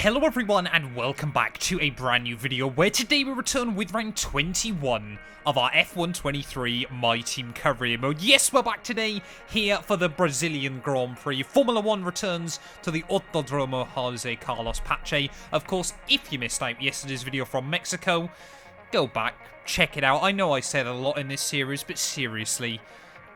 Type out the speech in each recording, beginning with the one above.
Hello everyone and welcome back to a brand new video where today we return with round 21 of our F123 My Team career mode. Yes, we're back today here for the Brazilian Grand Prix. Formula 1 returns to the Autodromo Jose Carlos Pache. Of course, if you missed out yesterday's video from Mexico, go back, check it out. I know I said a lot in this series, but seriously,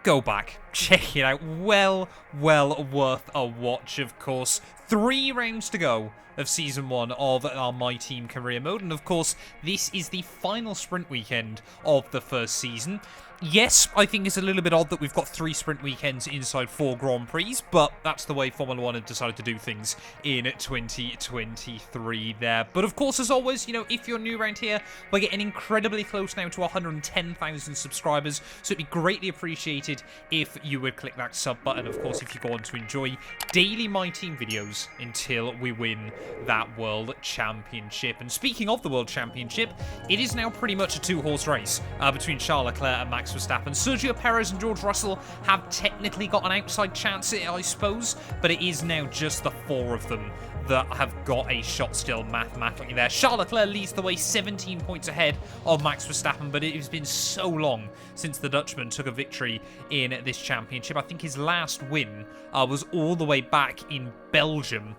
go back, check it out. Well worth a watch, of course. 3 rounds to go of Season 1 of our My Team career mode. And of course, this is the final sprint weekend of the first season. Yes, I think it's a little bit odd that we've got 3 sprint weekends inside 4 Grand Prix, but that's the way Formula 1 have decided to do things in 2023 there. But of course, as always, you know, if you're new around here, we're getting incredibly close now to 110,000 subscribers, so it'd be greatly appreciated if you would click that sub button. Of course, if you go on to enjoy daily My Team videos until we win that World Championship. And speaking of the World Championship, it is now pretty much a 2-horse race between Charles Leclerc and Max Verstappen. Sergio Perez and George Russell have technically got an outside chance at it, I suppose, but it is now just the 4 of them that have got a shot still mathematically there. Charles Leclerc leads the way 17 points ahead of Max Verstappen, but it has been so long since the Dutchman took a victory in this championship. I think his last win was all the way back in Belgium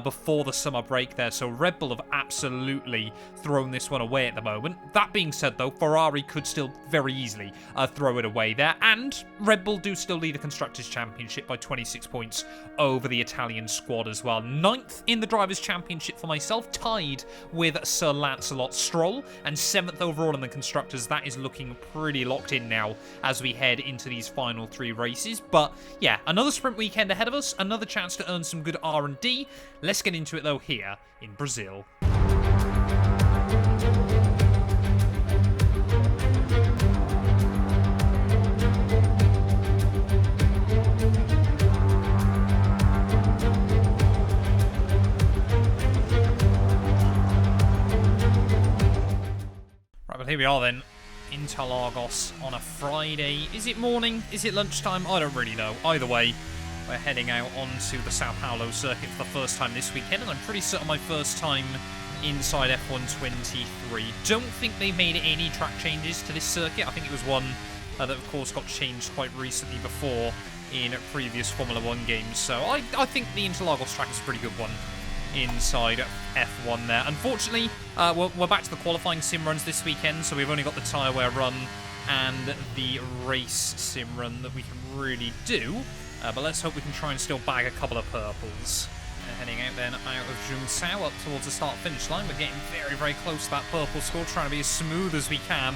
before the summer break there, so Red Bull have absolutely thrown this one away at the moment. That being said though, Ferrari could still very easily throw it away there, and Red Bull do still lead the Constructors' Championship by 26 points over the Italian squad as well. 9th in the Drivers' Championship for myself, tied with Sir Lancelot Stroll, and 7th overall in the Constructors. That is looking pretty locked in now as we head into these final 3 races. But yeah, another sprint weekend ahead of us, another chance to earn some good R&D. Let's get into it though here in Brazil. Well, here we are then, Interlagos on a Friday. Is it morning? Is it lunchtime? I don't really know. Either way, we're heading out onto the Sao Paulo circuit for the first time this weekend, and I'm pretty certain my first time inside F123. Don't think they made any track changes to this circuit. I think it was one that, of course, got changed quite recently before in previous Formula 1 games. So I think the Interlagos track is a pretty good one inside F1 there. Unfortunately, we're back to the qualifying sim runs this weekend, so we've only got the tyre wear run and the race sim run that we can really do. But let's hope we can try and still bag a couple of purples. Heading out then out of Junção up towards the start-finish line. We're getting very close to that purple score, trying to be as smooth as we can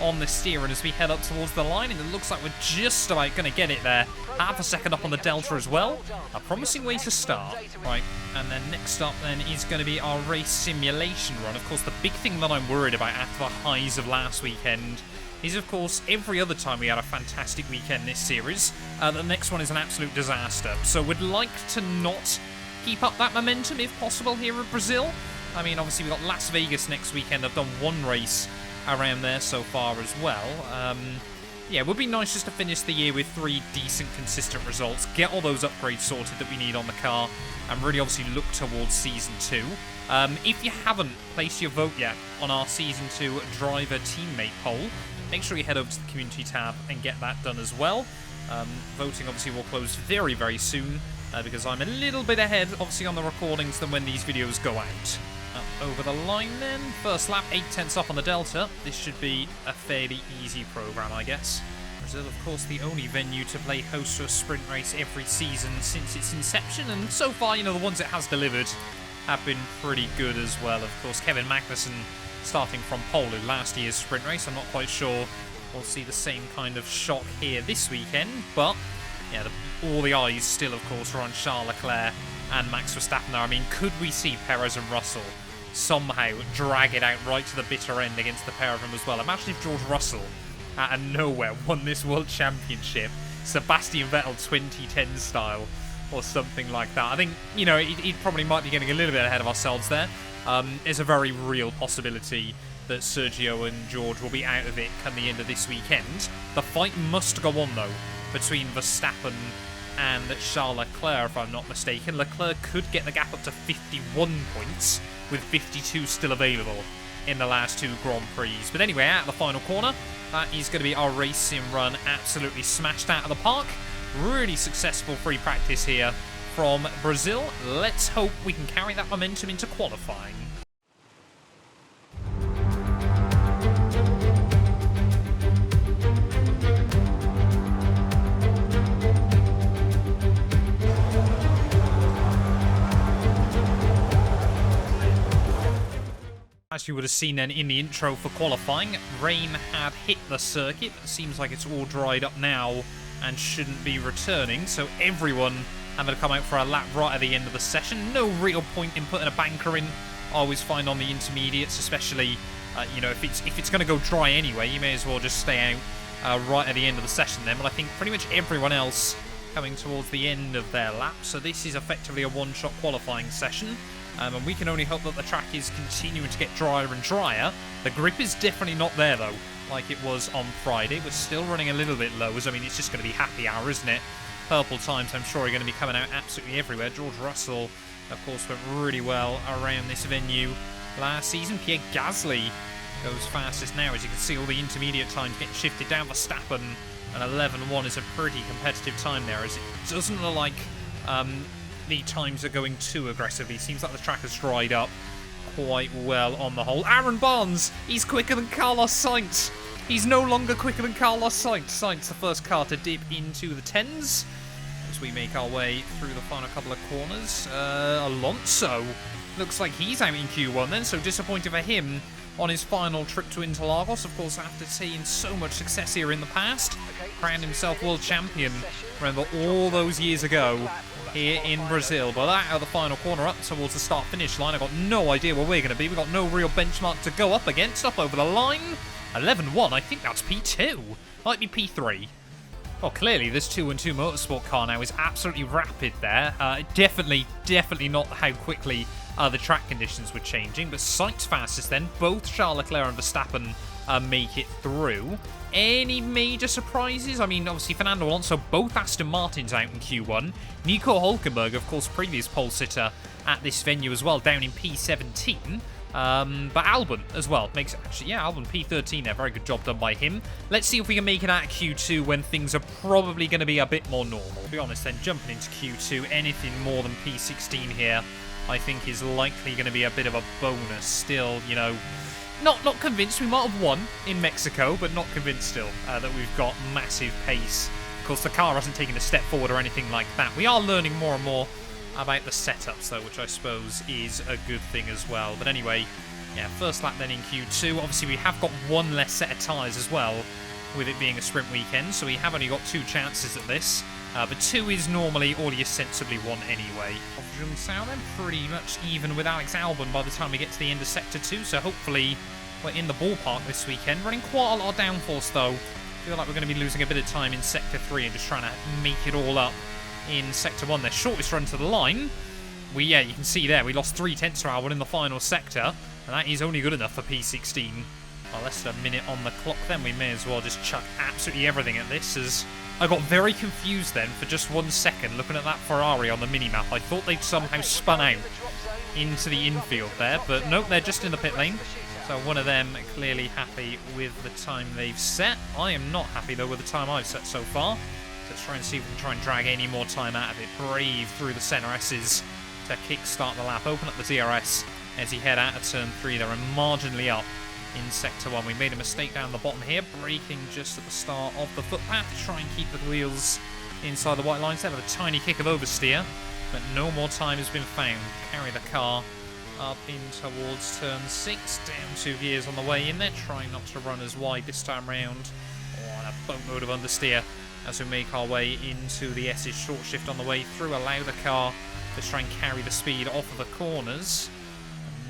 on the steering as we head up towards the line, and it looks like we're just about going to get it there. Half a second up on the Delta as well. A promising way to start. Right, and then next up then is going to be our race simulation run. Of course, the big thing that I'm worried about after the highs of last weekend is, of course, every other time we had a fantastic weekend this series, the next one is an absolute disaster. So we'd like to not keep up that momentum if possible here in Brazil. I mean, obviously we've got Las Vegas next weekend. I've done 1 race around there so far as well. Yeah, it would be nice just to finish the year with 3 decent, consistent results, get all those upgrades sorted that we need on the car, and really obviously look towards Season 2. If you haven't placed your vote yet on our Season 2 driver teammate poll, make sure you head over to the community tab and get that done as well. Voting obviously will close very soon, because I'm a little bit ahead, obviously, on the recordings than when these videos go out. Up over the line then. First lap, 8/10 up on the Delta. This should be a fairly easy program, I guess. Brazil, of course, the only venue to play host to a sprint race every season since its inception, and so far, you know, the ones it has delivered have been pretty good as well. Of course, Kevin Magnussen starting from pole in last year's sprint race. I'm not quite sure we'll see the same kind of shock here this weekend, but yeah, all the eyes still, of course, are on Charles Leclerc and Max Verstappen there. I mean, could we see Perez and Russell somehow drag it out right to the bitter end against the pair of them as well? Imagine if George Russell, out of nowhere, won this World Championship, Sebastian Vettel 2010 style, or something like that. I think, you know, it probably might be getting a little bit ahead of ourselves there. It's a very real possibility that Sergio and George will be out of it come the end of this weekend. The fight must go on, though, between Verstappen and Charles Leclerc. Leclerc, if I'm not mistaken. Leclerc could get the gap up to 51 points, with 52 still available in the last 2 Grand Prix. But anyway, out of the final corner, that is going to be our race sim run absolutely smashed out of the park. Really successful free practice here from Brazil. Let's hope we can carry that momentum into qualifying. As you would have seen then in the intro for qualifying, rain had hit the circuit. It seems like it's all dried up now and shouldn't be returning. So everyone having to come out for a lap right at the end of the session. No real point in putting a banker in. I always find on the intermediates, especially, you know, if it's going to go dry anyway, you may as well just stay out right at the end of the session then. But I think pretty much everyone else coming towards the end of their lap. So this is effectively a one-shot qualifying session. And we can only hope that the track is continuing to get drier and drier. The grip is definitely not there, though, like it was on Friday. We're still running a little bit low, as I mean, it's just going to be happy hour, isn't it? Purple times, I'm sure, are going to be coming out absolutely everywhere. George Russell, of course, went really well around this venue last season. Pierre Gasly goes fastest now. As you can see, all the intermediate times getting shifted down. Verstappen, and 11.1 is a pretty competitive time there, as it doesn't look like the times are going too aggressively. Seems like the track has dried up quite well on the whole. Aaron Barnes, he's quicker than Carlos Sainz. He's no longer quicker than Carlos Sainz. Sainz, the first car to dip into the 10s as we make our way through the final couple of corners. Alonso looks like he's out in Q1 then, so disappointed for him on his final trip to Interlagos. Of course, after seeing so much success here in the past, crowned himself world champion, remember, all those years ago here in Brazil. But out of the final corner up towards the start-finish line, I've got no idea where we're going to be. We've got no real benchmark to go up against. Up over the line, 11.1, I think that's P2. Might be P3. Well, clearly this 2-2 Motorsport car now is absolutely rapid there. Definitely not how quickly the track conditions were changing. But Sainz fastest then. Both Charles Leclerc and Verstappen make it through. Any major surprises? I mean, obviously, Fernando Alonso, both Aston Martins out in Q1. Nico Hülkenberg, of course, previous pole sitter at this venue as well, down in P17. But Albon as well makes actually, yeah, Albon P13 there. Very good job done by him. Let's see if we can make it out of Q2 when things are probably going to be a bit more normal. To be honest, then jumping into Q2, anything more than P16 here, I think is likely going to be a bit of a bonus. Still, you know, not convinced. We might have won in Mexico, but not convinced still that we've got massive pace. Of course, the car hasn't taken a step forward or anything like that. We are learning more and more about the setups, though, which I suppose is a good thing as well. But anyway, yeah, first lap then in Q2. Obviously, we have got one less set of tyres as well, with it being a sprint weekend, so we have only got 2 chances at this. But 2 is normally all you sensibly want anyway. Junsao then pretty much even with Alex Albon by the time we get to the end of Sector 2, so hopefully we're in the ballpark this weekend. Running quite a lot of downforce though. Feel like we're going to be losing a bit of time in Sector 3 and just trying to make it all up in Sector 1. Their shortest run to the line. Yeah, you can see there, we lost 0.3 per hour in the final sector, and that is only good enough for P16. Well, less than a minute on the clock then, we may as well just chuck absolutely everything at this, as I got very confused then for just 1 second looking at that Ferrari on the minimap. I thought they'd somehow spun out into the infield there, but nope, they're just in the pit lane. So one of them clearly happy with the time they've set. I am not happy though with the time I've set so far. Let's try and see if we can try and drag any more time out of it. Brave through the centre S's to kick-start the lap. Open up the DRS as he head out of turn 3 there and marginally up in Sector 1. We made a mistake down the bottom here, braking just at the start of the footpath to try and keep the wheels inside the white lines there with a tiny kick of oversteer, but no more time has been found. Carry the car up in towards turn 6, down 2 gears on the way in there, trying not to run as wide this time round. Oh, and a boatload of understeer as we make our way into the S's. Short shift on the way through, allow the car to try and carry the speed off of the corners.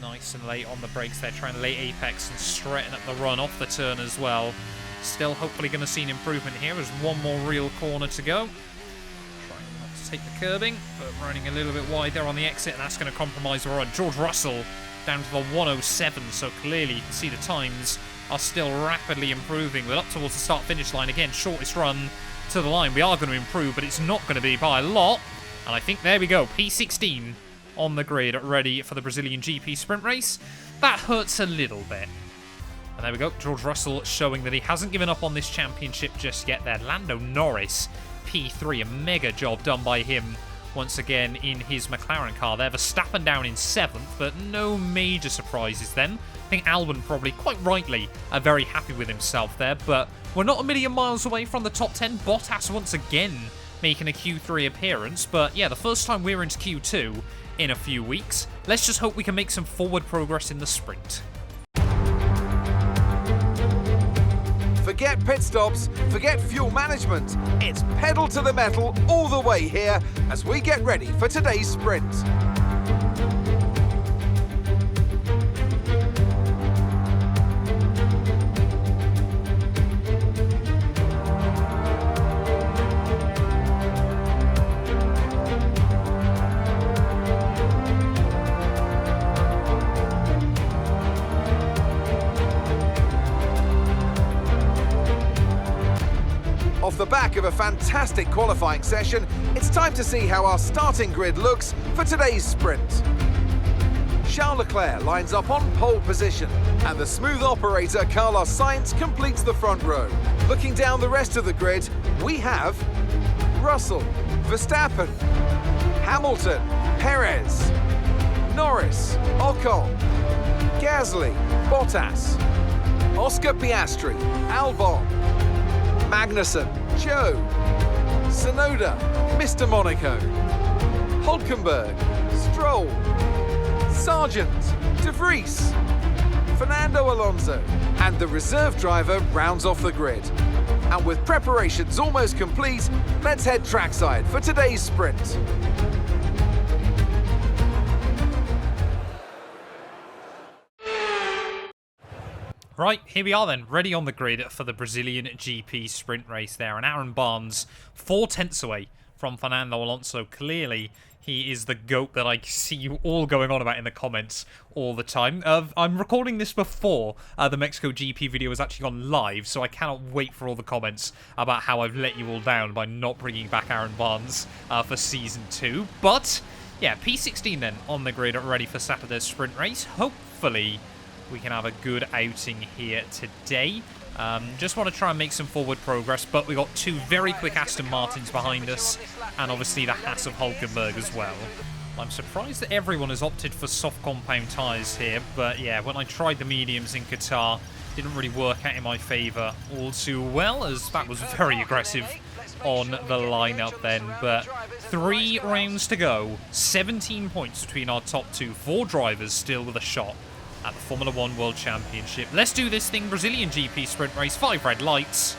Nice and late on the brakes there, trying to lay apex and straighten up the run off the turn as well. Still hopefully going to see an improvement here as one more real corner to go. Trying not to take the curbing, but running a little bit wide there on the exit, and that's going to compromise the run. George Russell down to the 107, so clearly you can see the times are still rapidly improving. But up towards the start-finish line again, shortest run to the line. We are going to improve, but it's not going to be by a lot. And I think, there we go, P16 on the grid, ready for the Brazilian GP sprint race. That hurts a little bit. And there we go, George Russell showing that he hasn't given up on this championship just yet there. Lando Norris, P3, a mega job done by him once again in his McLaren car there. Verstappen down in 7th, but no major surprises then. I think Albon probably, quite rightly, are very happy with himself there, but we're not a million miles away from the top 10. Bottas once again making a Q3 appearance, but yeah, the first time we're into Q2 in a few weeks. Let's just hope we can make some forward progress in the sprint. Forget pit stops, forget fuel management. It's pedal to the metal all the way here as we get ready for today's sprint. Off the back of a fantastic qualifying session, it's time to see how our starting grid looks for today's sprint. Charles Leclerc lines up on pole position, and the smooth operator Carlos Sainz completes the front row. Looking down the rest of the grid, we have Russell, Verstappen, Hamilton, Perez, Norris, Ocon, Gasly, Bottas, Oscar Piastri, Albon, Magnussen, Joe, Tsunoda, Mr. Monaco, Hulkenberg, Stroll, Sargent, De Vries, Fernando Alonso, and the reserve driver rounds off the grid. And with preparations almost complete, let's head trackside for today's sprint. Right, here we are then, ready on the grid for the Brazilian GP sprint race there. And Aaron Barnes, 4 tenths away from Fernando Alonso. Clearly, he is the GOAT that I see you all going on about in the comments all the time. I'm recording this before the Mexico GP video has actually gone live, so I cannot wait for all the comments about how I've let you all down by not bringing back Aaron Barnes for Season 2. But, yeah, P16 then on the grid, ready for Saturday's sprint race. Hopefully we can have a good outing here today. Just want to try and make some forward progress, but we got 2 very quick Aston Martins behind us, and obviously the Haas of Hulkenberg as well. I'm surprised that everyone has opted for soft compound tyres here, but yeah, when I tried the mediums in Qatar, didn't really work out in my favour all too well, as that was very aggressive on the lineup then. But 3 rounds to go, 17 points between our top 2, 4 drivers still with a shot at the Formula 1 World Championship. Let's do this thing, Brazilian GP sprint race, 5 red lights.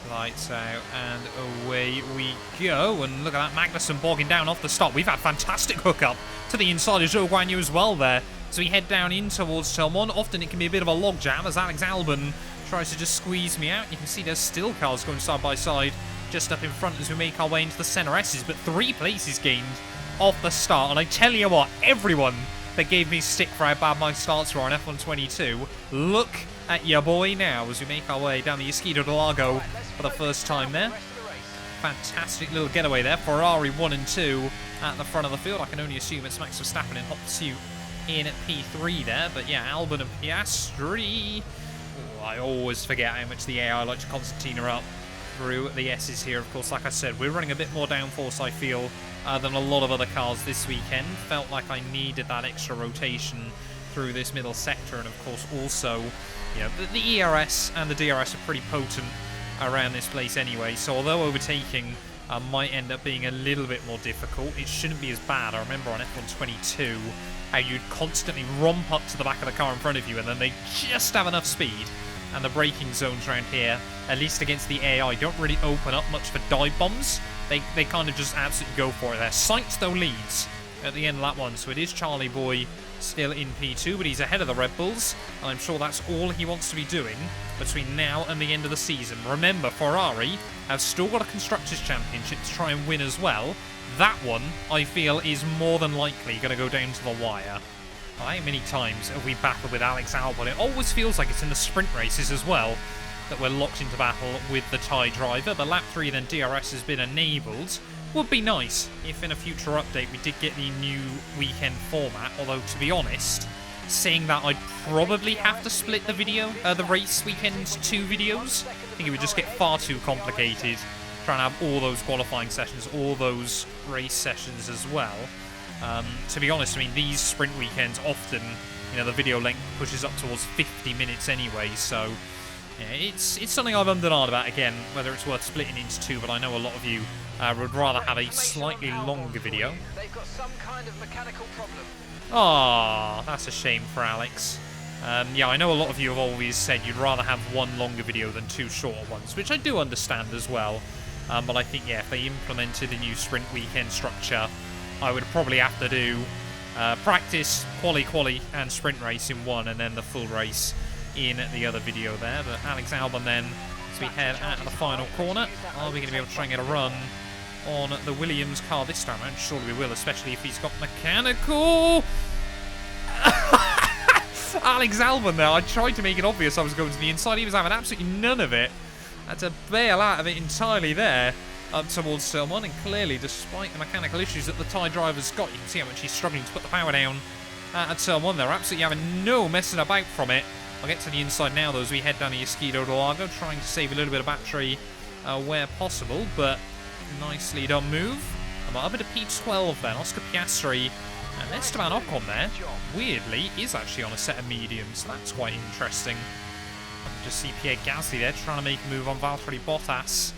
Lights out, and away we go. And look at that, Magnussen bogging down off the start. We've had fantastic hookup to the inside of Zhou Guanyu as well there. So we head down in towards Turn 1. Often it can be a bit of a logjam as Alex Albon tries to just squeeze me out. You can see there's still cars going side by side just up in front as we make our way into the centre S's, but 3 places gained off the start. And I tell you what, everyone that gave me stick for how bad my starts were on F122, look at your boy now as we make our way down the Esquina del Lago for the first time there. Fantastic little getaway there. Ferrari 1 and 2 at the front of the field. I can only assume it's Max Verstappen in hot pursuit in P3 there. But yeah, Albon and Piastri. Oh, I always forget how much the AI like to concertina up through the S's here. Of course, like I said, we're running a bit more downforce, I feel, than a lot of other cars this weekend. Felt like I needed that extra rotation through this middle sector, and of course also, you know, the ERS and the DRS are pretty potent around this place anyway, so although overtaking might end up being a little bit more difficult, it shouldn't be as bad. I remember on F122 how you'd constantly romp up to the back of the car in front of you and then they just have enough speed, and the braking zones around here, at least against the AI, don't really open up much for dive bombs. They kind of just absolutely go for it there. Sainz though leads at the end of that one, so it is Charlie Boy still in P2, but he's ahead of the Red Bulls, and I'm sure that's all he wants to be doing between now and the end of the season. Remember, Ferrari have still got a Constructors' Championship to try and win as well. That one, I feel, is more than likely going to go down to the wire. How many times have we battled with Alex Albon? It always feels like it's in the sprint races as well that we're locked into battle with the TIE driver, but lap 3 then DRS has been enabled. Would be nice if in a future update we did get the new weekend format, although to be honest, saying that I'd probably have to split the video, the race weekend 2 videos. I think it would just get far too complicated trying to have all those qualifying sessions, all those race sessions as well. To be honest, I mean, these sprint weekends often, you know, the video length pushes up towards 50 minutes anyway, so yeah, it's something I've ummed and ahed about again, whether it's worth splitting into 2, but I know a lot of you would rather have a slightly longer video. They've got some kind of mechanical problem. Ah, that's a shame for Alex. Yeah, I know a lot of you have always said you'd rather have one longer video than 2 shorter ones, which I do understand as well. But I think, yeah, if they implemented a new sprint weekend structure, I would probably have to do practice, quali, and sprint race in one, and then the full race in the other video there. But Alex Albon then, as we head out of the final corner, are we going to be able to try and get a run on the Williams car this time around? Surely we will, especially if he's got mechanical. Alex Albon there, I tried to make it obvious I was going to the inside. He was having absolutely none of it. Had to bail out of it entirely there up towards turn 1, and clearly, despite the mechanical issues that the TIE driver's got, you can see how much he's struggling to put the power down at turn 1 there. Absolutely having no messing about from it. I'll get to the inside now, though, as we head down to Esquido de Largo, trying to save a little bit of battery where possible, but nicely done move. I'm up into P12 then, Oscar Piastri, and Esteban Ocon there, weirdly, is actually on a set of mediums, so that's quite interesting. Just see Pierre Gasly there trying to make a move on Valtteri Bottas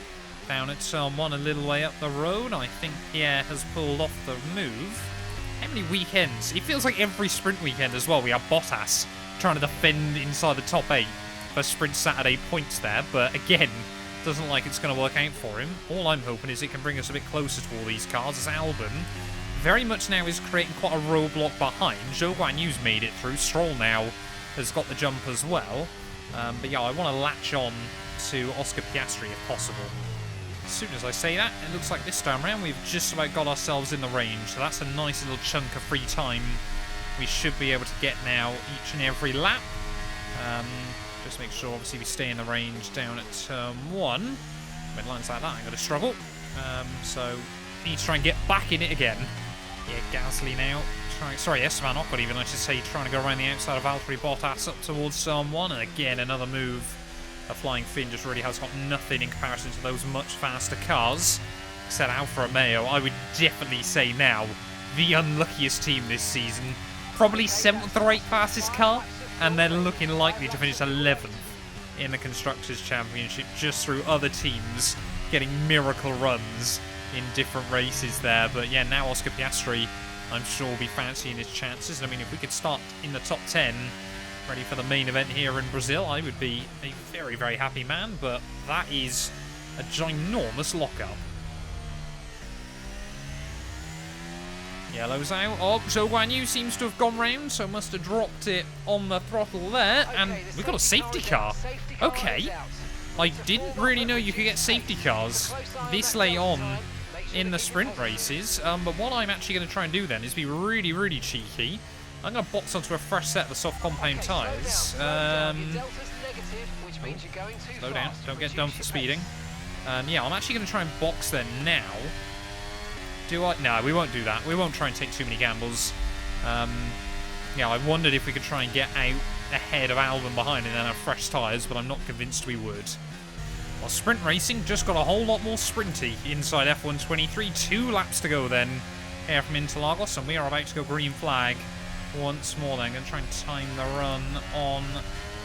down at turn 1 a little way up the road. I think Pierre has pulled off the move. How many weekends? It feels like every sprint weekend as well we have Bottas trying to defend inside the top 8 for Sprint Saturday points there, but again, doesn't look like it's going to work out for him. All I'm hoping is it can bring us a bit closer to all these cars, as Albon very much now is creating quite a roadblock behind. Zhou Guanyu's made it through. Stroll now has got the jump as well. But yeah, I want to latch on to Oscar Piastri if possible. As soon as I say that, it looks like this time around we've just about got ourselves in the range. So that's a nice little chunk of free time we should be able to get now each and every lap. Just make sure, obviously, we stay in the range down at turn 1. With lines like that, I'm going to struggle. So, need to try and get back in it again. Yeah, Gasly now. Esteban Ocon even, I should say, trying to go around the outside of Valtteri Bottas up towards turn 1. And again, another move. A Flying Finn just really has got nothing in comparison to those much faster cars. Except Alfa Romeo, I would definitely say now, the unluckiest team this season. Probably 7th or 8th fastest car, and they're looking likely to finish 11th in the Constructors' Championship, just through other teams getting miracle runs in different races there. But yeah, now Oscar Piastri, I'm sure, will be fancying his chances. I mean, if we could start in the top 10, ready for the main event here in Brazil, I would be a very, very happy man, but that is a ginormous lockup. Yellow's out. Oh, Zhou Guanyu seems to have gone round, so must have dropped it on the throttle there. And we've got a safety car. Okay. I didn't really know you could get safety cars this late on in the sprint races. But what I'm actually going to try and do then is be really, really cheeky. I'm going to box onto a fresh set of the soft compound tyres. Slow down. Don't get done for speeding. Yeah, I'm actually going to try and box then now. Do I? No, we won't do that. We won't try and take too many gambles. Yeah, I wondered if we could try and get out ahead of Albon behind and then have fresh tyres, but I'm not convinced we would. Well, sprint racing just got a whole lot more sprinty inside F123. 2 laps to go then here from Interlagos, and we are about to go green flag once more then. I'm going to try and time the run on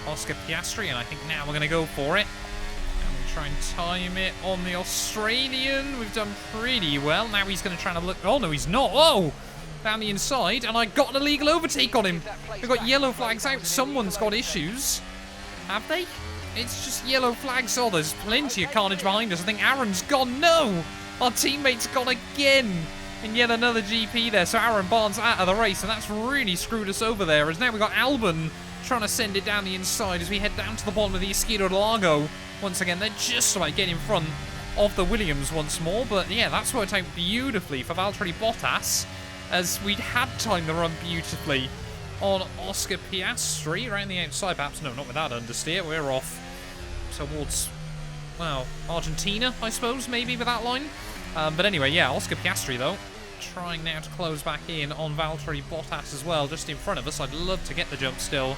Oscar Piastri, and I think now we're going to go for it. Try and time it on the Australian. We've done pretty well. Now he's going to try to look. Oh, no, he's not. Oh, down the inside. And I got an illegal overtake on him. We've got yellow flags out. Someone's got issues. Have they? It's just yellow flags. Oh, there's plenty of carnage behind us. I think Aaron's gone. No, our teammate's gone again. And yet another GP there. So Aaron Barnes out of the race. And that's really screwed us over there. As now we've got Albon trying to send it down the inside as we head down to the bottom of the Esquido de Largo. Once again, they're just about getting in front of the Williams once more. But yeah, that's worked out beautifully for Valtteri Bottas, as we'd had time to run beautifully on Oscar Piastri around the outside. Perhaps, no, not with that understeer. We're off towards, well, Argentina, I suppose, maybe with that line. But anyway, yeah, Oscar Piastri, though, trying now to close back in on Valtteri Bottas as well, just in front of us. I'd love to get the jump still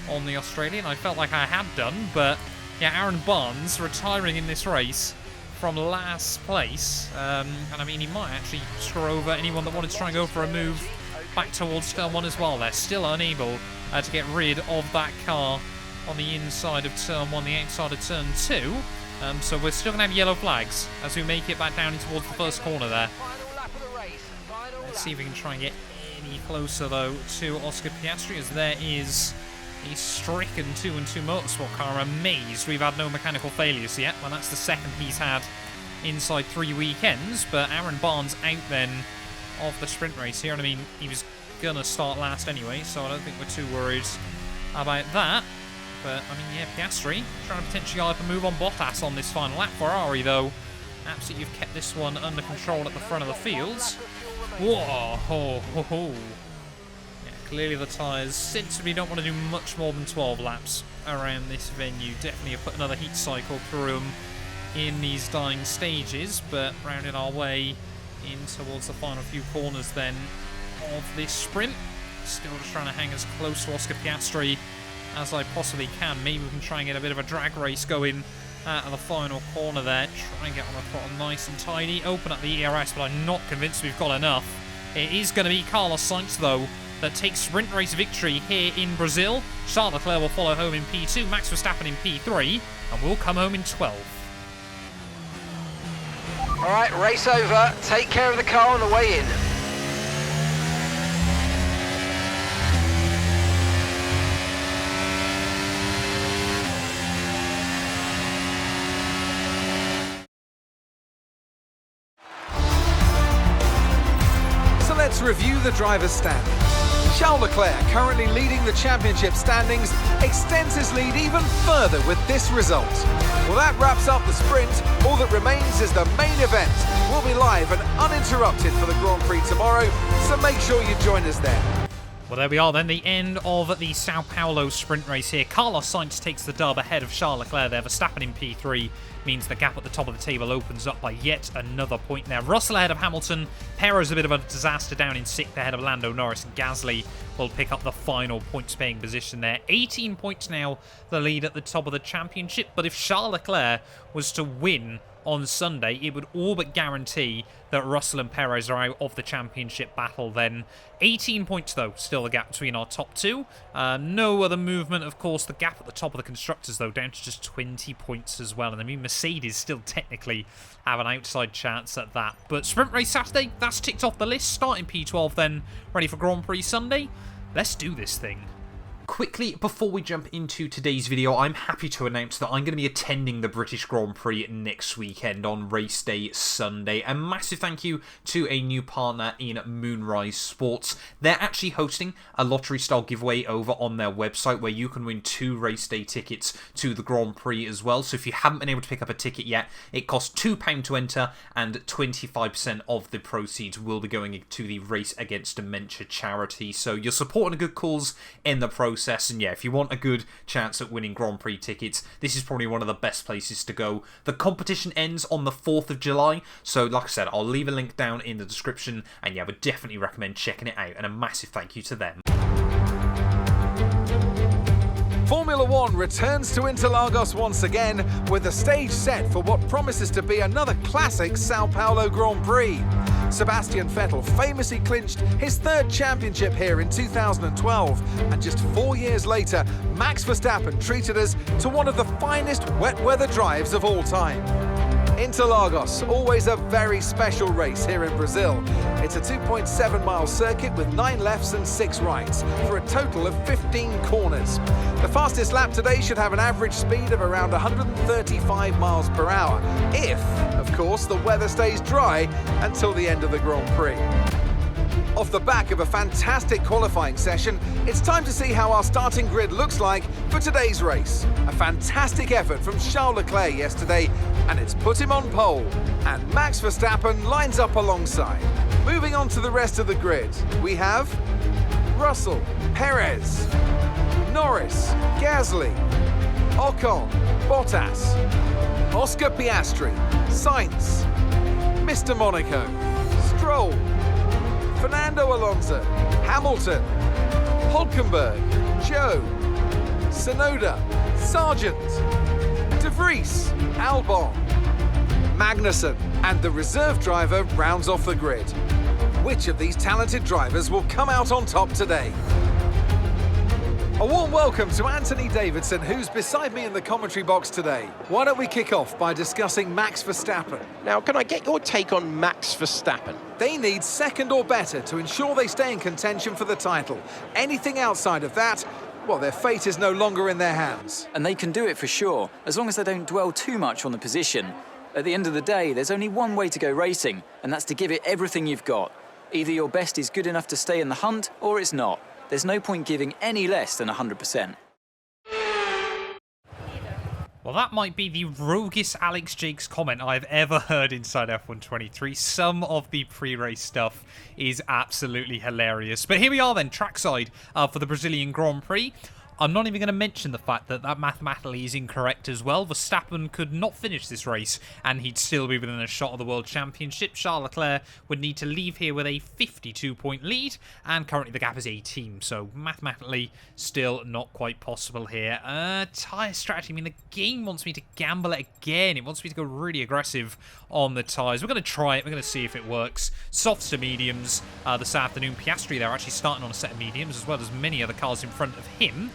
on the Australian. I felt like I had done, but yeah, Aaron Barnes retiring in this race from last place. And I mean, he might actually screw over anyone that wanted to try and go for a move back towards turn 1 as well. They're still unable to get rid of that car on the inside of turn 1, the outside of turn 2. So we're still going to have yellow flags as we make it back down towards the first corner there. Let's see if we can try and get any closer, though, to Oscar Piastri, as there is a stricken 2-2 motorsport car. I'm amazed we've had no mechanical failures yet. Well, that's the second he's had inside 3 weekends, but Aaron Barnes out then of the sprint race here. And I mean, he was going to start last anyway, so I don't think we're too worried about that. But, I mean, yeah, Piastri trying to potentially either move on Bottas on this final lap. Ferrari, though, absolutely have kept this one under control at the front of the fields. Whoa, ho, ho, ho. Yeah, clearly the tyres sensibly don't want to do much more than 12 laps around this venue. Definitely have put another heat cycle through them in these dying stages, but rounding our way in towards the final few corners then of this sprint. Still just trying to hang as close to Oscar Piastri as I possibly can. Maybe we can try and get a bit of a drag race going out of the final corner there. Try and get on the throttle nice and tidy. Open up the ERS, but I'm not convinced we've got enough. It is going to be Carlos Sainz, though, that takes sprint race victory here in Brazil. Charles Leclerc will follow home in P2, Max Verstappen in P3, and we'll come home in 12th. All right, race over. Take care of the car on the way in. Let's review the driver's standings. Charles Leclerc, currently leading the championship standings, extends his lead even further with this result. Well, that wraps up the sprint. All that remains is the main event. We'll be live and uninterrupted for the Grand Prix tomorrow, so make sure you join us there. Well, there we are then, the end of the Sao Paulo sprint race here. Carlos Sainz takes the dub ahead of Charles Leclerc there. Verstappen in P3 means the gap at the top of the table opens up by yet another point there. Russell ahead of Hamilton. Perez a bit of a disaster down in 6th ahead of Lando, Norris, and Gasly will pick up the final points-paying position there. 18 points now, the lead at the top of the championship. But if Charles Leclerc was to win on Sunday, it would all but guarantee that Russell and Perez are out of the championship battle then. 18 points, though, still the gap between our top two. No other movement, of course. The gap at the top of the constructors, though, down to just 20 points as well. And I mean, Mercedes still technically have an outside chance at that. But Sprint Race Saturday, that's ticked off the list. Starting P12 then, ready for Grand Prix Sunday. Let's do this thing. Quickly, before we jump into today's video, I'm happy to announce that I'm going to be attending the British Grand Prix next weekend on race day Sunday. A massive thank you to a new partner in Moonrise Sports. They're actually hosting a lottery-style giveaway over on their website where you can win 2 race day tickets to the Grand Prix as well. So if you haven't been able to pick up a ticket yet, it costs £2 to enter and 25% of the proceeds will be going to the Race Against Dementia charity. So you're supporting a good cause in the process. And yeah, if you want a good chance at winning Grand Prix tickets, this is probably one of the best places to go. The competition ends on the 4th of July, so like I said, I'll leave a link down in the description, and yeah, I would definitely recommend checking it out, and a massive thank you to them. Formula One returns to Interlagos once again, with the stage set for what promises to be another classic Sao Paulo Grand Prix. Sebastian Vettel famously clinched his 3rd championship here in 2012, and just 4 years later, Max Verstappen treated us to one of the finest wet weather drives of all time. Interlagos, always a very special race here in Brazil. It's a 2.7-mile circuit with 9 lefts and 6 rights, for a total of 15 corners. The fastest lap today should have an average speed of around 135 miles per hour, if, of course, the weather stays dry until the end of the Grand Prix. Off the back of a fantastic qualifying session, it's time to see how our starting grid looks like for today's race. A fantastic effort from Charles Leclerc yesterday, and it's put him on pole. And Max Verstappen lines up alongside. Moving on to the rest of the grid, we have Russell, Perez, Norris, Gasly, Ocon, Bottas, Oscar Piastri, Sainz, Mr. Monaco, Stroll, Fernando Alonso, Hamilton, Hulkenberg, Joe, Tsunoda, Sargent, De Vries, Albon, Magnussen, and the reserve driver rounds off the grid. Which of these talented drivers will come out on top today? A warm welcome to Anthony Davidson, who's beside me in the commentary box today. Why don't we kick off by discussing Max Verstappen? Now, can I get your take on Max Verstappen? They need second or better to ensure they stay in contention for the title. Anything outside of that, well, their fate is no longer in their hands. And they can do it for sure, as long as they don't dwell too much on the position. At the end of the day, there's only one way to go racing, and that's to give it everything you've got. Either your best is good enough to stay in the hunt, or it's not. There's no point giving any less than 100%. Well, that might be the roguest Alex Jakes comment I've ever heard inside F123. Some of the pre-race stuff is absolutely hilarious. But here we are then, trackside for the Brazilian Grand Prix. I'm not even going to mention the fact that that mathematically is incorrect as well. Verstappen could not finish this race and he'd still be within a shot of the World Championship. Charles Leclerc would need to leave here with a 52-point lead, and currently the gap is 18, so mathematically still not quite possible here. Tyre strategy, I mean, the game wants me to gamble it again. It wants me to go really aggressive on the tyres. We're going to try it. We're going to see if it works. Softs to mediums this afternoon. Piastri, they're actually starting on a set of mediums, as well as many other cars in front of him.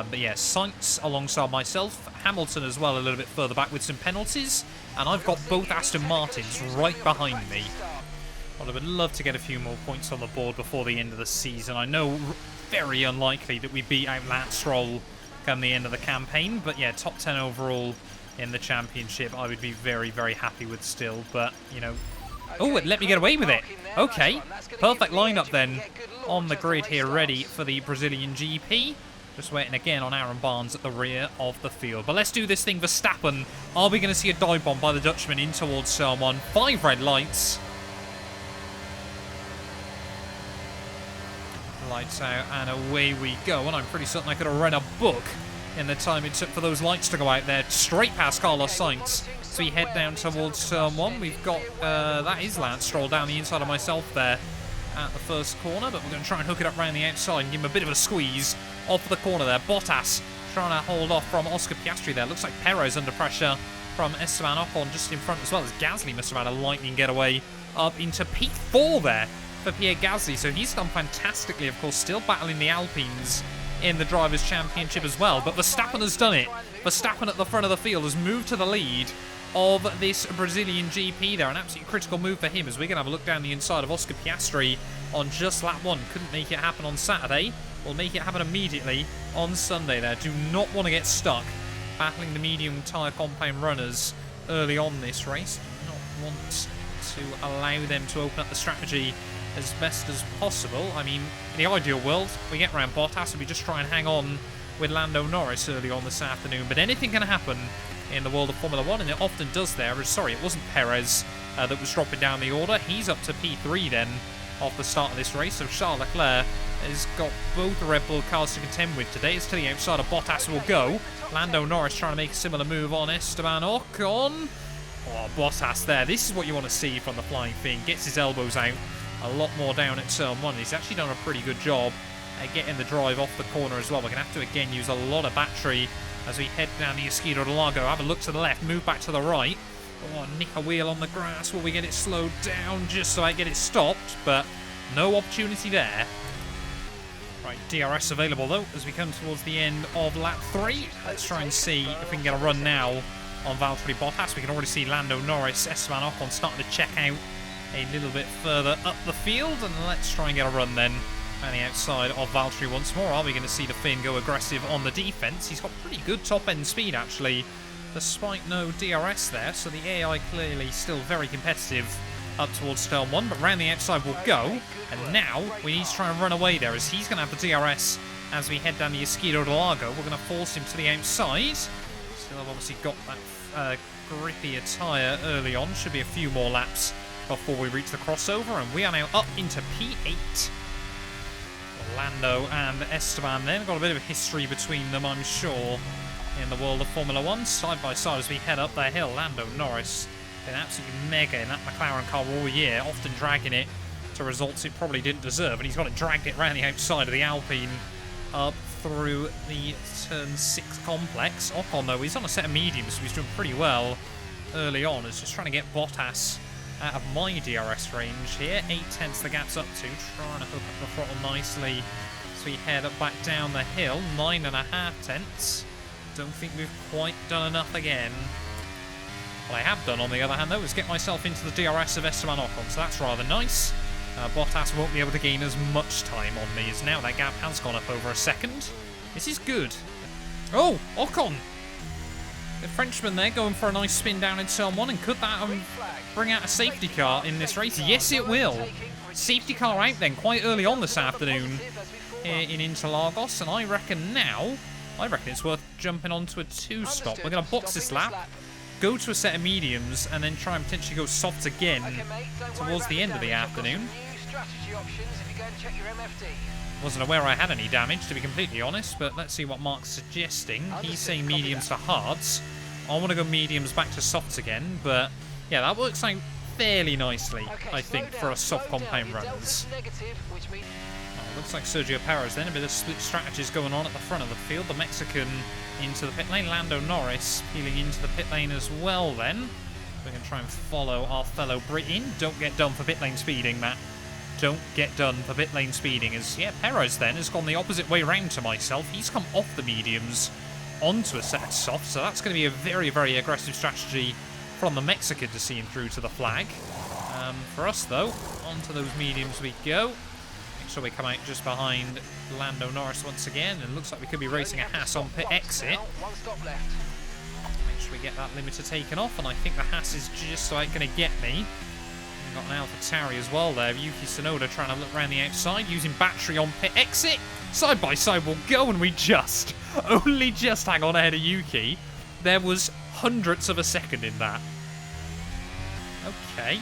But yeah, Sainz alongside myself, Hamilton as well a little bit further back with some penalties, and I've got both Aston Martins right behind me. Well, I would love to get a few more points on the board before the end of the season. I know very unlikely that we beat out Lance Stroll come the end of the campaign, but yeah, top 10 overall in the championship I would be very, very happy with still, but you know. Oh, it let me get away with it. Okay, perfect lineup then on the grid here, ready for the Brazilian GP. Just waiting again on Aaron Barnes at the rear of the field. But let's do this thing. Verstappen. Are we going to see a dive bomb by the Dutchman in towards turn 1? 5 red lights. Lights out and away we go. And I'm pretty certain I could have read a book in the time it took for those lights to go out there. Straight past Carlos Sainz. So we head down towards turn 1. We've got, that is Lance Stroll down the inside of myself there at the first corner, but we're going to try and hook it up around the outside and give him a bit of a squeeze off the corner there. Bottas trying to hold off from Oscar Piastri there. Looks like Perez under pressure from Esteban Ocon just in front, as well as Gasly must have had a lightning getaway up into P4 there for Pierre Gasly. So he's done fantastically, of course, still battling the Alpines in the Drivers' Championship as well. But Verstappen has done it. Verstappen at the front of the field has moved to the lead of this Brazilian GP there. An absolutely critical move for him, as we're going to have a look down the inside of Oscar Piastri on just lap 1. Couldn't make it happen on Saturday. We'll make it happen immediately on Sunday there. Do not want to get stuck battling the medium tyre compound runners early on this race. Do not want to allow them to open up the strategy as best as possible. I mean, in the ideal world, we get around Bottas and we just try and hang on with Lando Norris early on this afternoon. But anything can happen in the world of Formula 1, and it often does there. Sorry, it wasn't Perez that was dropping down the order. He's up to P3 then off the start of this race. So Charles Leclerc has got both Red Bull cars to contend with today. It's to the outside of Bottas will go. Lando Norris trying to make a similar move on Esteban Ocon. Oh, Bottas there. This is what you want to see from the flying thing. Gets his elbows out a lot more down at turn 1. He's actually done a pretty good job at getting the drive off the corner as well. We're going to have to again use a lot of battery as we head down the Esquina de Lago. Have a look to the left, move back to the right. Oh, nick a wheel on the grass. Will we get it slowed down just so I get it stopped? But no opportunity there. Right, DRS available though as we come towards the end of lap 3. Let's try and see if we can get a run now on Valtteri Bottas. We can already see Lando Norris, Esteban Ocon starting to check out a little bit further up the field. And let's try and get a run then on the outside of Valtteri once more. Are we going to see the Finn go aggressive on the defense? He's got pretty good top-end speed, actually, despite no DRS there. So the AI clearly still very competitive up towards turn 1. But round the outside we'll go. And now we need to try and run away there, as he's going to have the DRS as we head down the Esquina de Lago. We're going to force him to the outside. Still have obviously got that grippier tyre early on. Should be a few more laps before we reach the crossover. And we are now up into P8. Lando and Esteban then. Got a bit of a history between them, I'm sure, in the world of Formula 1. Side by side as we head up the hill. Lando, Norris, been absolutely mega in that McLaren car all year, often dragging it to results it probably didn't deserve, and he's got it dragged it around the outside of the Alpine up through the turn 6 complex. Ocon, though, he's on a set of mediums, so he's doing pretty well early on. He's just trying to get Bottas out of my DRS range here. 8/10 the gap's up to, trying to hook up the throttle nicely as we head up back down the hill. 9.5/10. Don't think we've quite done enough again. What I have done, on the other hand, though, is get myself into the DRS of Esteban Ocon, so that's rather nice. Bottas won't be able to gain as much time on me, as now that gap has gone up over a second. This is good. Oh, Ocon! The Frenchman there going for a nice spin down in turn 1, and could that bring out a safety car in this race? Yes, it will. Safety car out then quite early on this afternoon here in Interlagos, and I reckon it's worth jumping onto a 2-stop. We're going to box this lap, go to a set of mediums, and then try and potentially go softs again towards the end of the afternoon. Wasn't aware I had any damage, to be completely honest, but let's see what Mark's suggesting. He's saying mediums to hards. I want to go mediums back to softs again, but yeah, that works out fairly nicely, I think, for a soft compound runs. Looks like Sergio Perez then, a bit of split strategies going on at the front of the field. The Mexican into the pit lane, Lando Norris peeling into the pit lane as well then. We're going to try and follow our fellow Brit in. Don't get done for pit lane speeding, Matt. Don't get done for pit lane speeding. As, yeah, Perez then has gone the opposite way round to myself. He's come off the mediums onto a set of softs, so that's going to be a very, very aggressive strategy from the Mexican to see him through to the flag. For us, though, onto those mediums we go. So we come out just behind Lando Norris once again, and it looks like we could be racing a Haas on pit exit. Make sure we get that limiter taken off, and I think the Haas is just about going to get me. We've got an AlphaTauri as well there. Yuki Tsunoda trying to look around the outside, using battery on pit exit. Side by side we'll go, and we only just hang on ahead of Yuki. There was hundredths of a second in that. Okay,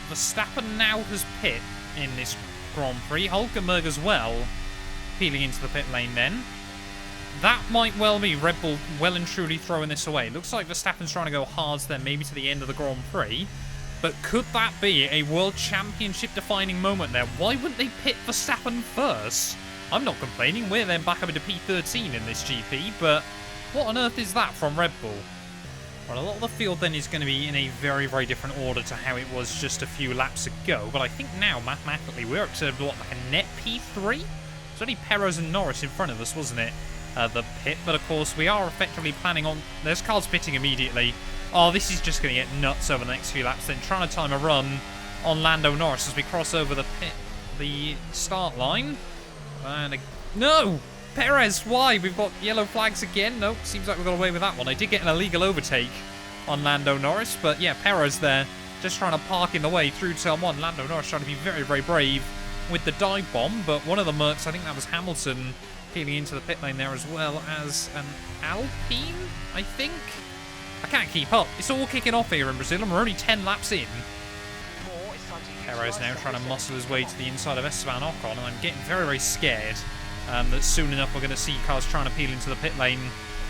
Verstappen now has pit in this Grand Prix. Hulkenberg as well, peeling into the pit lane then. That might well be Red Bull well and truly throwing this away. Looks like Verstappen's trying to go hards then, maybe to the end of the Grand Prix. But could that be a World Championship defining moment there? Why wouldn't they pit Verstappen first? I'm not complaining, we're then back up into P13 in this GP, but what on earth is that from Red Bull? Well, a lot of the field then is going to be in a very, very different order to how it was just a few laps ago. But I think now, mathematically, we're up to, what, like a net P3? It's only Perez and Norris in front of us, wasn't it? The pit. But, of course, we are effectively planning on... There's cars pitting immediately. Oh, this is just going to get nuts over the next few laps. Then trying to time a run on Lando Norris as we cross over the start line. And... No! Perez, why? We've got yellow flags again. Nope, seems like we got away with that one. I did get an illegal overtake on Lando Norris, but yeah, Perez there just trying to park in the way through turn 1. Lando Norris trying to be very, very brave with the dive bomb, but one of the Mercs, I think that was Hamilton, peeling into the pit lane there, as well as an Alpine, I think? I can't keep up. It's all kicking off here in Brazil, and we're only 10 laps in. Perez now trying to muscle his way to the inside of Esteban Ocon, and I'm getting very, very scared that soon enough we're going to see cars trying to peel into the pit lane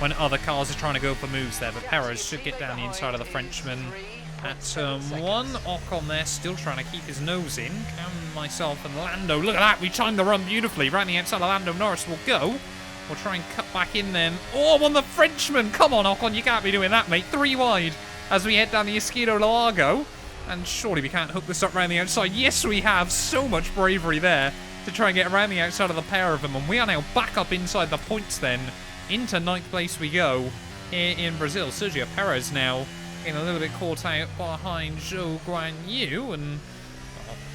when other cars are trying to go for moves there. But Perez should get down the inside of the Frenchman at turn 1. Ocon there still trying to keep his nose in. Myself and Lando. Look at that. We timed the run beautifully. Round the outside of Lando Norris will go. We'll try and cut back in then. Oh, on the Frenchman. Come on, Ocon. You can't be doing that, mate. 3 wide as we head down the Esquilo Largo. And surely we can't hook this up round the outside. Yes, we have. So much bravery there to try and get around the outside of the pair of them. And we are now back up inside the points then. Into 9th place we go here in Brazil. Sergio Perez now getting a little bit caught out behind Zhou Guanyu. And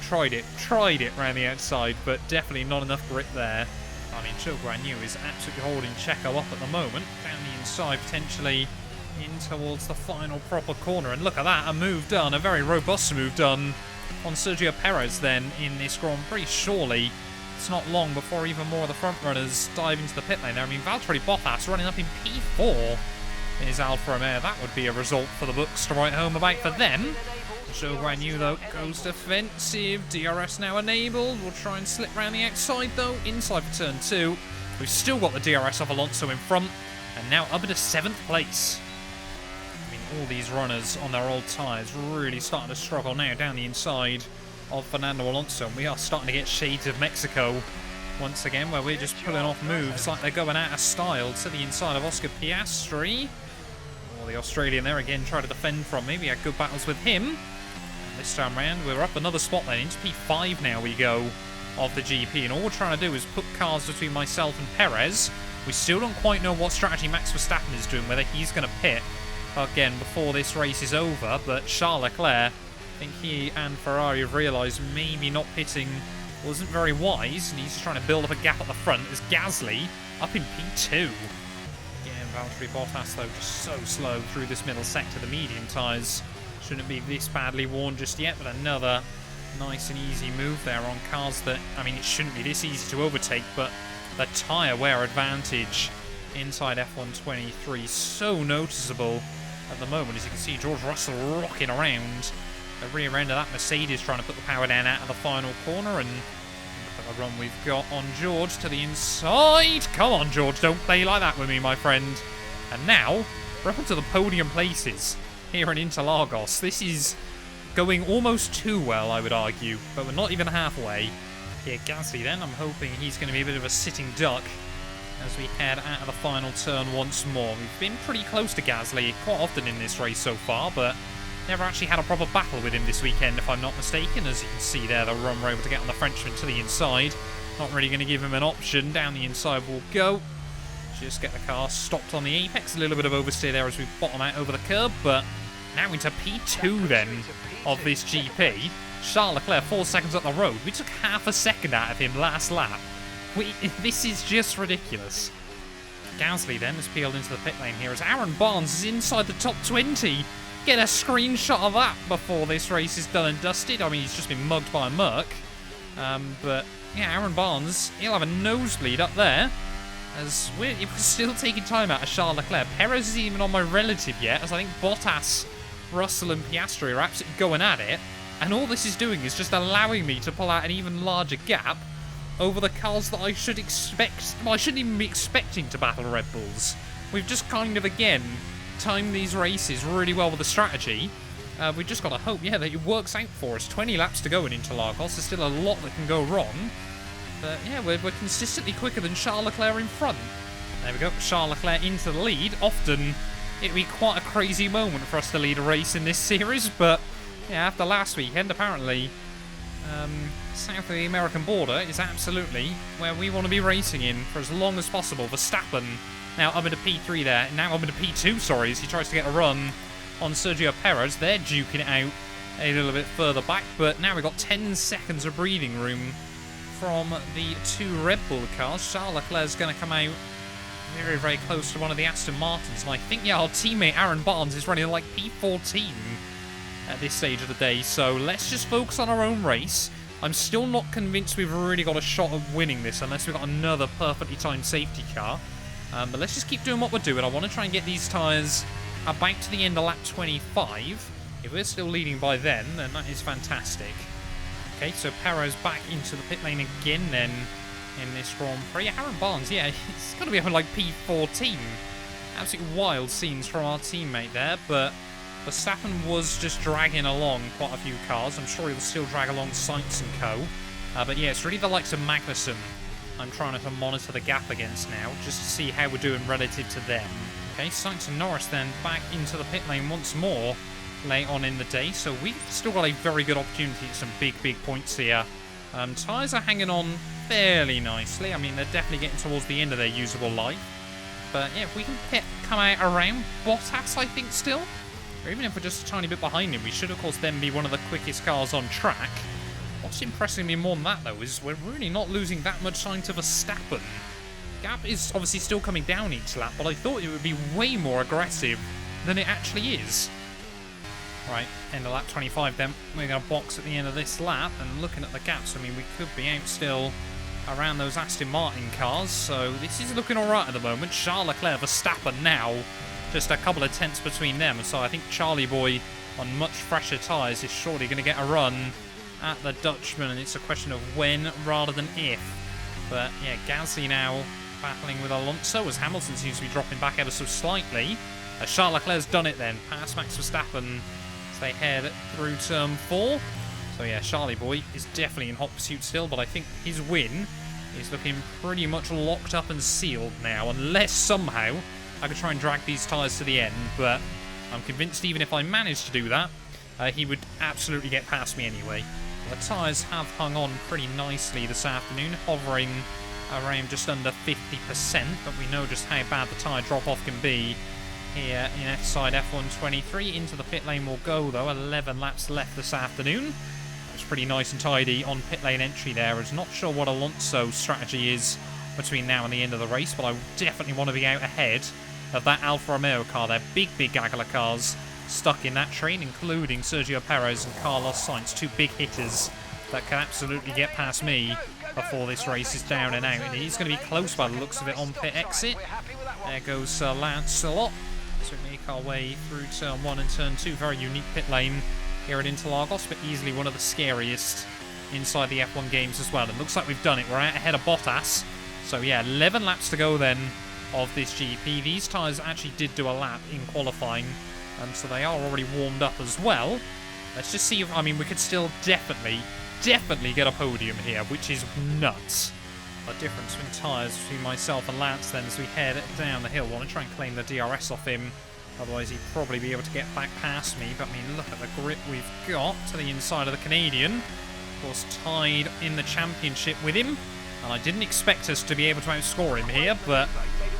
tried it round the outside, but definitely not enough grip there. I mean, Zhou Guanyu is absolutely holding Checo up at the moment. Down the inside, potentially in towards the final proper corner. And look at that, a move done, a very robust move done on Sergio Perez then in this Grand Prix. Surely it's not long before even more of the front runners dive into the pit lane there. I mean, Valtteri Bottas running up in P4 in his Alfa Romeo. That would be a result for the books to write home about for them. Zhou Guanyu, though, goes defensive. DRS now enabled. We'll try and slip around the outside, though. Inside for turn 2. We've still got the DRS of Alonso in front. And now up into 7th place. I mean, all these runners on their old tyres really starting to struggle now down the inside of Fernando Alonso. And we are starting to get shades of Mexico once again, where we're just pulling off moves like they're going out of style to the inside of Oscar Piastri. Well, the Australian there again tried to defend from me. We had good battles with him. And this time round, we're up another spot then. Into P5 now we go of the GP. And all we're trying to do is put cars between myself and Perez. We still don't quite know what strategy Max Verstappen is doing, whether he's going to pit again before this race is over. But Charles Leclerc, I think he and Ferrari have realised maybe not pitting wasn't very wise, and he's just trying to build up a gap at the front as Gasly up in P2. Again, Valtteri Bottas, though, just so slow through this middle sector. The medium tyres shouldn't be this badly worn just yet, but another nice and easy move there on cars that, I mean, it shouldn't be this easy to overtake, but the tyre wear advantage inside F123 so noticeable at the moment. As you can see, George Russell rocking around the rear end of that Mercedes, trying to put the power down out of the final corner. And look at the run we've got on George to the inside. Come on, George, don't play like that with me, my friend. And now we're up into the podium places here in Interlagos. This is going almost too well, I would argue, but we're not even halfway. Here, Gasly then, I'm hoping he's going to be a bit of a sitting duck as we head out of the final turn once more. We've been pretty close to Gasly quite often in this race so far, but never actually had a proper battle with him this weekend, if I'm not mistaken. As you can see there, the run we're able to get on the Frenchman to the inside. Not really going to give him an option. Down the inside we'll go. Just get the car stopped on the apex. A little bit of oversteer there as we bottom out over the curb, but now into P2 then of this GP. Charles Leclerc 4 seconds up the road. We took half a second out of him last lap. This is just ridiculous. Gasly then has peeled into the pit lane here as Aaron Barnes is inside the top 20. Get a screenshot of that before this race is done and dusted. I mean, he's just been mugged by a Merc. But yeah, Aaron Barnes, he'll have a nosebleed up there. As we're still taking time out of Charles Leclerc. Perez isn't even on my relative yet, as I think Bottas, Russell and Piastri are absolutely going at it. And all this is doing is just allowing me to pull out an even larger gap over the cars that I should expect. Well, I shouldn't even be expecting to battle Red Bulls. We've just kind of, again, timed these races really well with the strategy. We've just got to hope, yeah, that it works out for us. 20 laps to go in Interlagos. There's still a lot that can go wrong. But yeah, we're consistently quicker than Charles Leclerc in front. There we go, Charles Leclerc into the lead. Often, it'd be quite a crazy moment for us to lead a race in this series, but yeah, after last weekend, apparently, south of the American border is absolutely where we want to be racing in for as long as possible. Verstappen now up into P3 there, now up into P2, sorry, as he tries to get a run on Sergio Perez. They're duking it out a little bit further back, but now we've got 10 seconds of breathing room from the two Red Bull cars. Charles Leclerc's going to come out very, very close to one of the Aston Martins, and I think, yeah, our teammate Aaron Barnes is running like P14 at this stage of the day, so let's just focus on our own race. I'm still not convinced we've really got a shot of winning this unless we've got another perfectly timed safety car. But let's just keep doing what we're doing. I want to try and get these tyres about to the end of lap 25. If we're still leading by then that is fantastic. Okay, so Perez back into the pit lane again then in this Grand Prix. Aaron Barnes, yeah, he's got to be on like P14. Absolutely wild scenes from our teammate there, but Verstappen was just dragging along quite a few cars. I'm sure he'll still drag along Sainz and co. But yeah, it's really the likes of Magnussen I'm trying to monitor the gap against now, just to see how we're doing relative to them. Okay, Sainz and Norris then back into the pit lane once more late on in the day, so we've still got a very good opportunity at some big points here. Tyres are hanging on fairly nicely. I mean, they're definitely getting towards the end of their usable life. But yeah, if we can come out around Bottas, I think, still, or even if we're just a tiny bit behind him, we should, of course, then be one of the quickest cars on track. What's impressing me more than that, though, is we're really not losing that much time to Verstappen. Gap is obviously still coming down each lap, but I thought it would be way more aggressive than it actually is. Right, end of lap 25 then. We're going to box at the end of this lap, and looking at the gaps, I mean, we could be out still around those Aston Martin cars, so this is looking alright at the moment. Charles Leclerc, Verstappen now, just a couple of tenths between them, so I think Charlie Boy on much fresher tyres is surely going to get a run at the Dutchman, and it's a question of when rather than if. But yeah, Gasly now battling with Alonso as Hamilton seems to be dropping back ever so slightly. Charles Leclerc's done it then, past Max Verstappen as they head through turn 4. So yeah, Charlie boy is definitely in hot pursuit still, but I think his win is looking pretty much locked up and sealed now, unless somehow I could try and drag these tyres to the end, but I'm convinced even if I managed to do that, he would absolutely get past me anyway. The tyres have hung on pretty nicely this afternoon, hovering around just under 50%, but we know just how bad the tyre drop-off can be here in F-side F123. Into the pit lane will go, though. 11 laps left this afternoon. That's pretty nice and tidy on pit lane entry there. I'm not sure what Alonso's strategy is between now and the end of the race, but I definitely want to be out ahead of that Alfa Romeo car. They're big gaggle of cars stuck in that train, including Sergio Perez and Carlos Sainz, two big hitters that can absolutely get past me before this race is down and out. And it is going to be close by the looks of it on pit exit. There goes Lance a lot. So we make our way through turn 1 and turn 2. Very unique pit lane here at Interlagos, but easily one of the scariest inside the F1 games as well. And looks like we've done it. We're out ahead of Bottas. So yeah, 11 laps to go then of this GP. These tyres actually did do a lap in qualifying, so they are already warmed up as well. Let's just see if, I mean, we could still definitely get a podium here, which is nuts. The difference in tyres between myself and Lance then as we head down the hill. I want to try and claim the DRS off him, otherwise he'd probably be able to get back past me. But I mean, look at the grip we've got to the inside of the Canadian. Of course, tied in the championship with him, and I didn't expect us to be able to outscore him here, but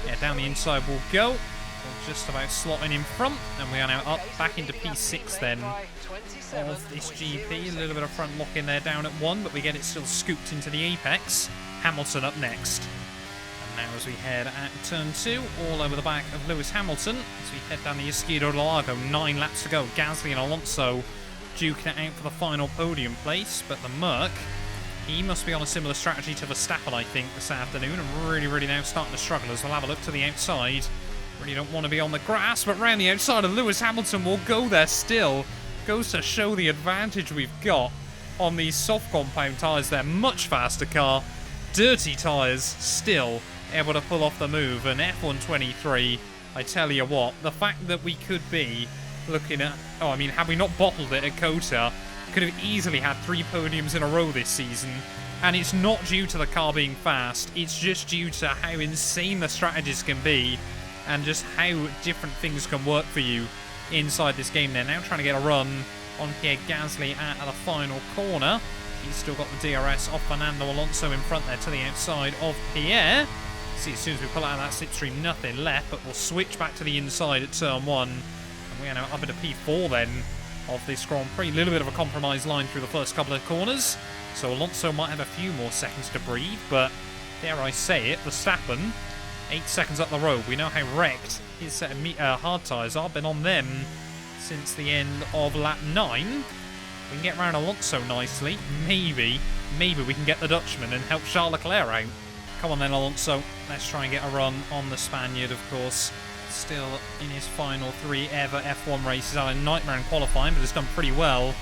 yeah, down the inside we'll go. We're just about slotting in front, and we are now up back into P6 then of this GP. A little bit of front lock in there down at 1, but we get it still scooped into the apex. Hamilton up next. And now as we head at turn 2, all over the back of Lewis Hamilton, as we head down the Escudo del Lago, 9 laps to go. Gasly and Alonso duking it out for the final podium place, but the Merc, he must be on a similar strategy to Verstappen, I think, this afternoon, and really now starting to struggle as we'll have a look to the outside. Really don't want to be on the grass, but round the outside of Lewis Hamilton will go there still. Goes to show the advantage we've got on these soft compound tyres. They're much faster car. Dirty tyres still able to pull off the move. And F123, I tell you what, the fact that we could be looking at, oh, I mean, had we not bottled it at Kota, could have easily had 3 podiums in a row this season. And it's not due to the car being fast, it's just due to how insane the strategies can be and just how different things can work for you inside this game. They're now trying to get a run on Pierre Gasly at the final corner. He's still got the DRS off Fernando Alonso in front there to the outside of Pierre. See, as soon as we pull out of that slipstream, nothing left, but we'll switch back to the inside at turn 1. And we are now up into P4 then of this Grand Prix. A little bit of a compromise line through the first couple of corners, so Alonso might have a few more seconds to breathe, but dare I say it, Verstappen, 8 seconds up the road. We know how wrecked his set of hard tyres are. Been on them since the end of lap 9. We can get around Alonso nicely. Maybe we can get the Dutchman and help Charles Leclerc out. Come on then, Alonso. Let's try and get a run on the Spaniard, of course. Still in his final 3 ever F1 races. Had a nightmare in qualifying, but has done pretty well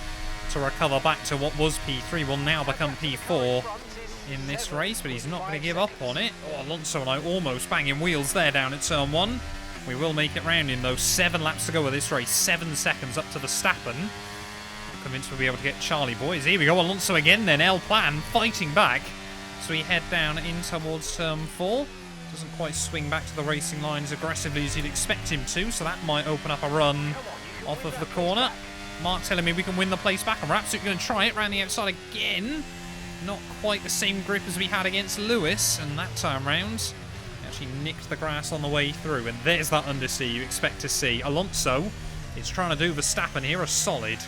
to recover back to what was P3. Will now become P4 in this race, but he's not going to give up on it. Oh, Alonso and I almost banging wheels there down at turn 1. We will make it round in though. 7 laps to go of this race. 7 seconds up to Verstappen. I'm convinced we'll be able to get Charlie boys. Here we go, Alonso again then. El Plan fighting back. So we head down in towards turn 4. Doesn't quite swing back to the racing line as aggressively as you'd expect him to, so that might open up a run off of the corner. Mark telling me we can win the place back, and we're absolutely going to try it. Round the outside again. Not quite the same grip as we had against Lewis, and that time round actually nicked the grass on the way through, and there's that understeer you expect to see. Alonso is trying to do Verstappen here a solid.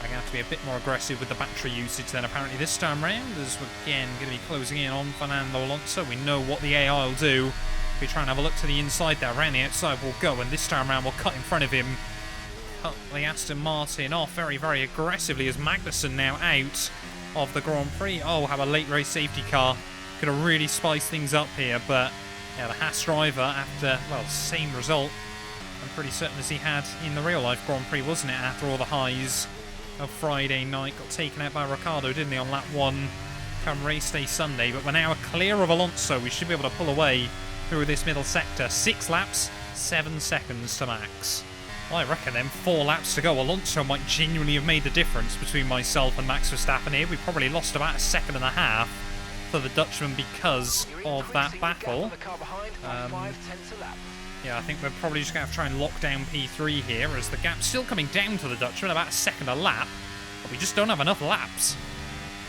I'm going to have to be a bit more aggressive with the battery usage then apparently this time round, as we're again going to be closing in on Fernando Alonso. We know what the AI will do. If we try and have a look to the inside there, around the outside we'll go, and this time round we'll cut in front of him. Cut the Aston Martin off very aggressively as Magnussen now out of the Grand Prix. Oh, how a late race safety car could have really spiced things up here, but yeah, the Haas driver, after, well, same result, I'm pretty certain as he had in the real life Grand Prix, wasn't it, after all the highs of Friday night. Got taken out by Ricciardo, didn't he, on lap 1. come race day Sunday, but we're now clear of Alonso. We should be able to pull away through this middle sector. 6 laps, 7 seconds to Max. I reckon then 4 laps to go. Alonso might genuinely have made the difference between myself and Max Verstappen here. We probably lost about a second and a half for the Dutchman because of that battle. Yeah, I think we're probably just going to have to try and lock down P3 here, as the gap's still coming down to the Dutchman, about a second a lap, but we just don't have enough laps.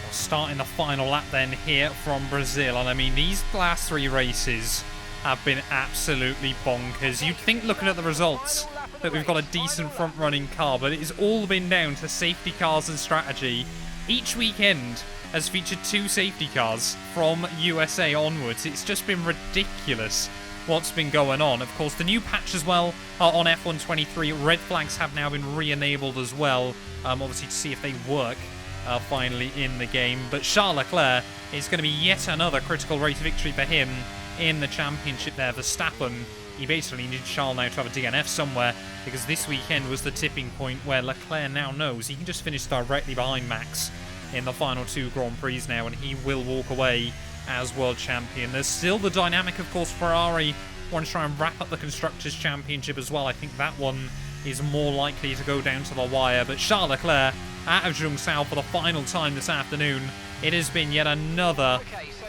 We'll start in the final lap then here from Brazil, and I mean, these last 3 races have been absolutely bonkers. You'd think, looking at the results, that we've got a decent front-running car, but it has all been down to safety cars and strategy. Each weekend has featured 2 safety cars from USA onwards. It's just been ridiculous what's been going on. Of course, the new patch as well on F123. Red flags have now been re-enabled as well, obviously to see if they work finally in the game. But Charles Leclerc is going to be yet another critical race victory for him in the championship there. Verstappen, he basically needed Charles now to have a DNF somewhere, because this weekend was the tipping point where Leclerc now knows he can just finish directly behind Max in the final 2 Grand Prix now, and he will walk away as world champion. There's still the dynamic, of course. Ferrari want to try and wrap up the Constructors' Championship as well. I think that one is more likely to go down to the wire. But Charles Leclerc out of Zhongzhou for the final time this afternoon. It has been yet another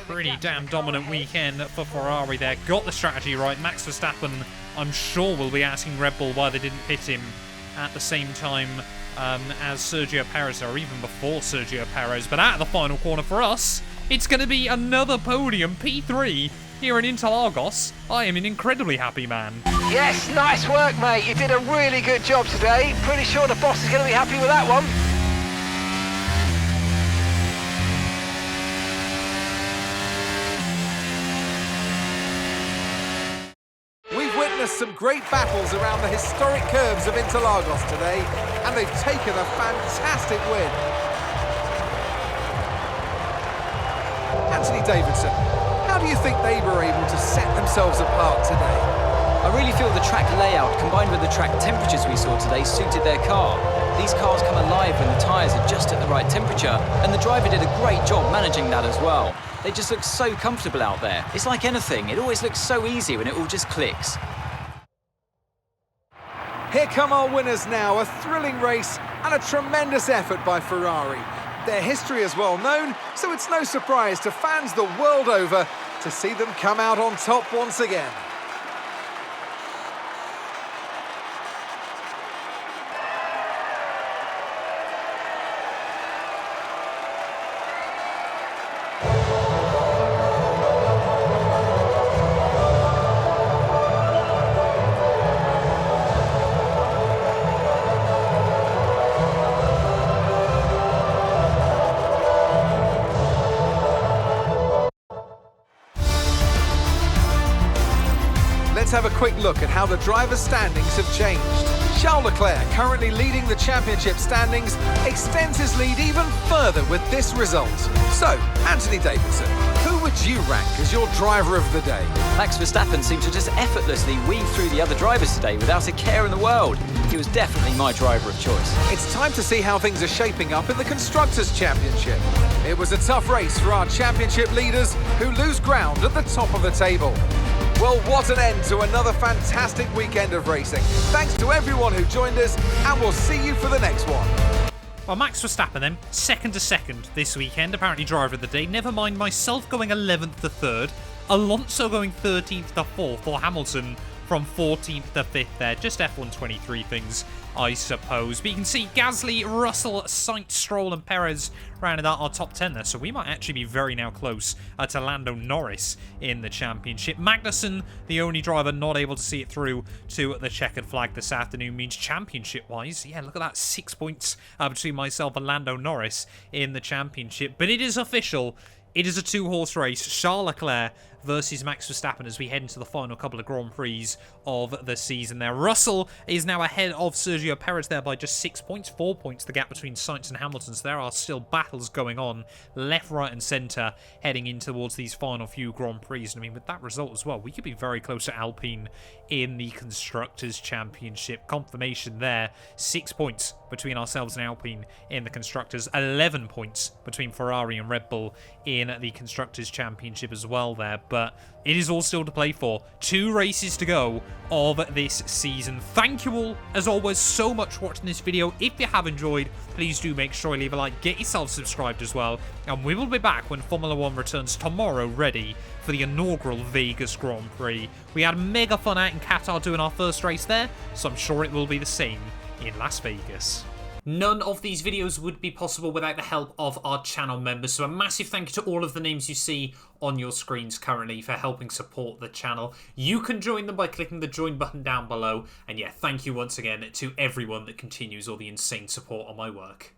pretty damn dominant weekend for Ferrari there. Got the strategy right. Max Verstappen, I'm sure, will be asking Red Bull why they didn't pit him at the same time as Sergio Perez, or even before Sergio Perez. But out of the final corner for us, it's going to be another podium, P3, here in Interlagos. I am an incredibly happy man. Yes, nice work, mate. You did a really good job today. Pretty sure the boss is going to be happy with that one. We've witnessed some great battles around the historic curves of Interlagos today, and they've taken a fantastic win. Anthony Davidson, how do you think they were able to set themselves apart today? I really feel the track layout combined with the track temperatures we saw today suited their car. These cars come alive when the tyres are just at the right temperature, and the driver did a great job managing that as well. They just look so comfortable out there. It's like anything, it always looks so easy when it all just clicks. Here come our winners now, a thrilling race and a tremendous effort by Ferrari. Their history is well known, so it's no surprise to fans the world over to see them come out on top once again. Let's have a quick look at how the drivers' standings have changed. Charles Leclerc, currently leading the championship standings, extends his lead even further with this result. So, Anthony Davidson, who would you rank as your driver of the day? Max Verstappen seemed to just effortlessly weave through the other drivers today without a care in the world. He was definitely my driver of choice. It's time to see how things are shaping up in the Constructors' Championship. It was a tough race for our championship leaders, who lose ground at the top of the table. Well, what an end to another fantastic weekend of racing. Thanks to everyone who joined us, and we'll see you for the next one. Well, Max Verstappen then, second to second this weekend, apparently driver of the day. Never mind myself going 11th to 3rd, Alonso going 13th to 4th, or Hamilton from 14th to 5th there. Just F123 things, I suppose. But you can see Gasly, Russell, Sainz, Stroll and Perez rounded out our top 10 there. So we might actually be very now close to Lando, Norris in the championship. Magnussen, the only driver not able to see it through to the checkered flag this afternoon, means championship-wise, yeah, look at that, 6 points between myself and Lando Norris in the championship. But it is official. It is a 2-horse race. Charles Leclerc versus Max Verstappen as we head into the final couple of Grand Prix of the season there. Russell is now ahead of Sergio Perez there by just 6 points, 4 points, the gap between Sainz and Hamilton. So there are still battles going on left, right and centre heading in towards these final few Grand Prix. And I mean, with that result as well, we could be very close to Alpine in the Constructors' Championship. Confirmation there, 6 points between ourselves and Alpine in the Constructors, 11 points between Ferrari and Red Bull in the Constructors' Championship as well there. But it is all still to play for. 2 races to go of this season. Thank you all, as always, so much for watching this video. If you have enjoyed, please do make sure you leave a like, get yourself subscribed as well, and we will be back when Formula 1 returns tomorrow, ready for the inaugural Vegas Grand Prix. We had mega fun out in Qatar doing our first race there, so I'm sure it will be the same in Las Vegas. None of these videos would be possible without the help of our channel members, so a massive thank you to all of the names you see on your screens currently for helping support the channel. You can join them by clicking the join button down below, and yeah, thank you once again to everyone that continues all the insane support on my work.